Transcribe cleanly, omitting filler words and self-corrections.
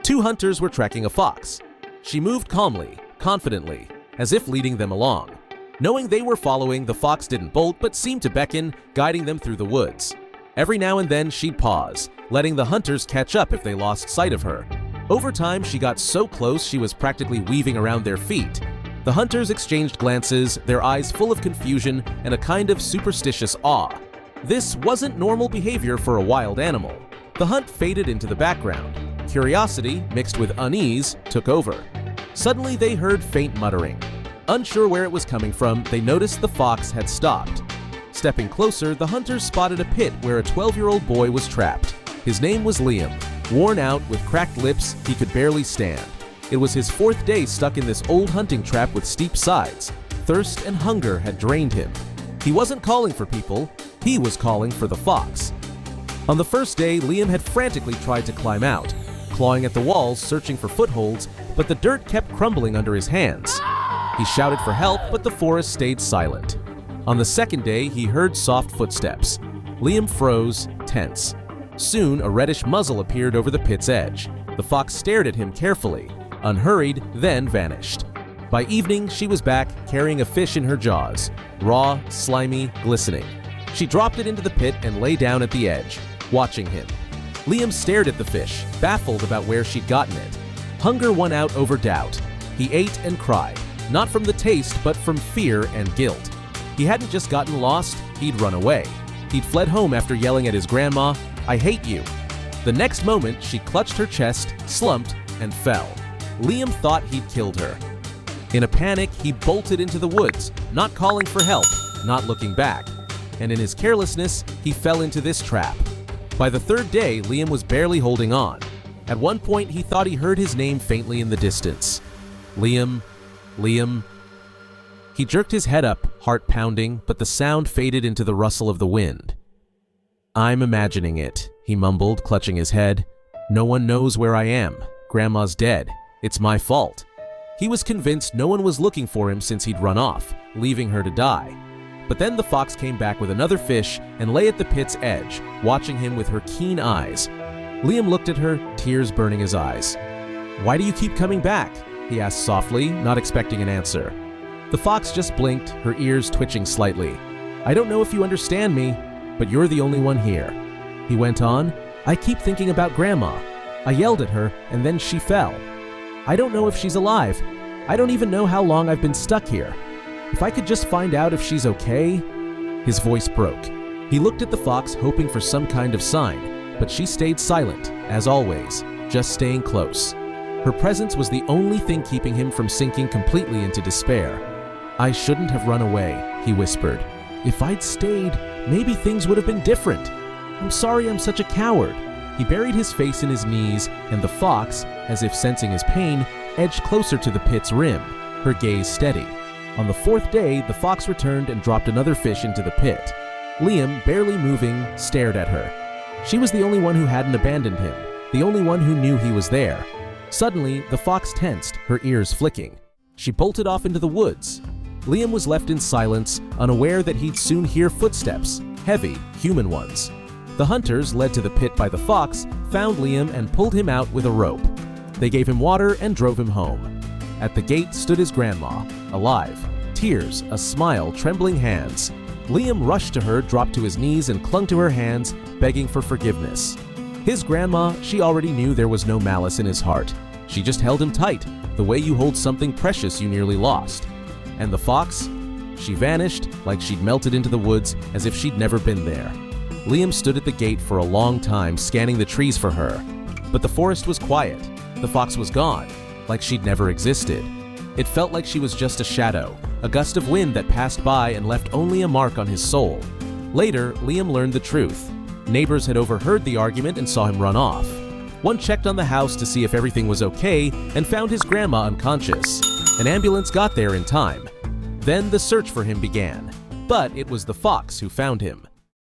Two hunters were tracking a fox. She moved calmly, confidently, as if leading them along. Knowing they were following, the fox didn't bolt but seemed to beckon, guiding them through the woods. Every now and then she'd pause, letting the hunters catch up if they lost sight of her. Over time, she got so close she was practically weaving around their feet. The hunters exchanged glances, their eyes full of confusion and a kind of superstitious awe. This wasn't normal behavior for a wild animal. The hunt faded into the background. Curiosity, mixed with unease, took over. Suddenly they heard faint muttering. Unsure where it was coming from, they noticed the fox had stopped. Stepping closer, the hunters spotted a pit where a 12-year-old boy was trapped. His name was Liam. Worn out, with cracked lips, he could barely stand. It was his 4th day stuck in this old hunting trap with steep sides. Thirst and hunger had drained him. He wasn't calling for people, he was calling for the fox. On the first day, Liam had frantically tried to climb out, clawing at the walls, searching for footholds, but the dirt kept crumbling under his hands. He shouted for help, but the forest stayed silent. On the second day, he heard soft footsteps. Liam froze, tense. Soon, a reddish muzzle appeared over the pit's edge. The fox stared at him carefully, unhurried, then vanished. By evening, she was back, carrying a fish in her jaws, raw, slimy, glistening. She dropped it into the pit and lay down at the edge, watching him. Liam stared at the fish, baffled about where she'd gotten it. Hunger won out over doubt. He ate and cried, not from the taste, but from fear and guilt. He hadn't just gotten lost, he'd run away. He'd fled home after yelling at his grandma, "I hate you." The next moment, she clutched her chest, slumped, and fell. Liam thought he'd killed her. In a panic, he bolted into the woods, not calling for help, not looking back. And in his carelessness, he fell into this trap. By the third day, Liam was barely holding on. At one point, he thought he heard his name faintly in the distance. Liam, Liam. He jerked his head up, heart pounding, but the sound faded into the rustle of the wind. "I'm imagining it," he mumbled, clutching his head. "No one knows where I am. Grandma's dead. It's my fault." He was convinced no one was looking for him since he'd run off, leaving her to die. But then the fox came back with another fish and lay at the pit's edge, watching him with her keen eyes. Liam looked at her, tears burning his eyes. "Why do you keep coming back?" he asked softly, not expecting an answer. The fox just blinked, her ears twitching slightly. "I don't know if you understand me, but you're the only one here." He went on, "I keep thinking about Grandma. I yelled at her, and then she fell. I don't know if she's alive. I don't even know how long I've been stuck here. If I could just find out if she's okay." His voice broke. He looked at the fox, hoping for some kind of sign, but she stayed silent, as always, just staying close. Her presence was the only thing keeping him from sinking completely into despair. "I shouldn't have run away," he whispered. "If I'd stayed, maybe things would have been different. I'm sorry I'm such a coward." He buried his face in his knees, and the fox, as if sensing his pain, edged closer to the pit's rim, her gaze steady. On the 4th day, the fox returned and dropped another fish into the pit. Liam, barely moving, stared at her. She was the only one who hadn't abandoned him, the only one who knew he was there. Suddenly, the fox tensed, her ears flicking. She bolted off into the woods. Liam was left in silence, unaware that he'd soon hear footsteps, heavy, human ones. The hunters, led to the pit by the fox, found Liam and pulled him out with a rope. They gave him water and drove him home. At the gate stood his grandma, alive. Tears, a smile, trembling hands. Liam rushed to her, dropped to his knees, and clung to her hands, begging for forgiveness. His grandma, she already knew there was no malice in his heart. She just held him tight, the way you hold something precious you nearly lost. And the fox? She vanished, like she'd melted into the woods, as if she'd never been there. Liam stood at the gate for a long time, scanning the trees for her. But the forest was quiet. The fox was gone, like she'd never existed. It felt like she was just a shadow, a gust of wind that passed by and left only a mark on his soul. Later, Liam learned the truth. Neighbors had overheard the argument and saw him run off. One checked on the house to see if everything was okay and found his grandma unconscious. An ambulance got there in time. Then the search for him began. But it was the fox who found him.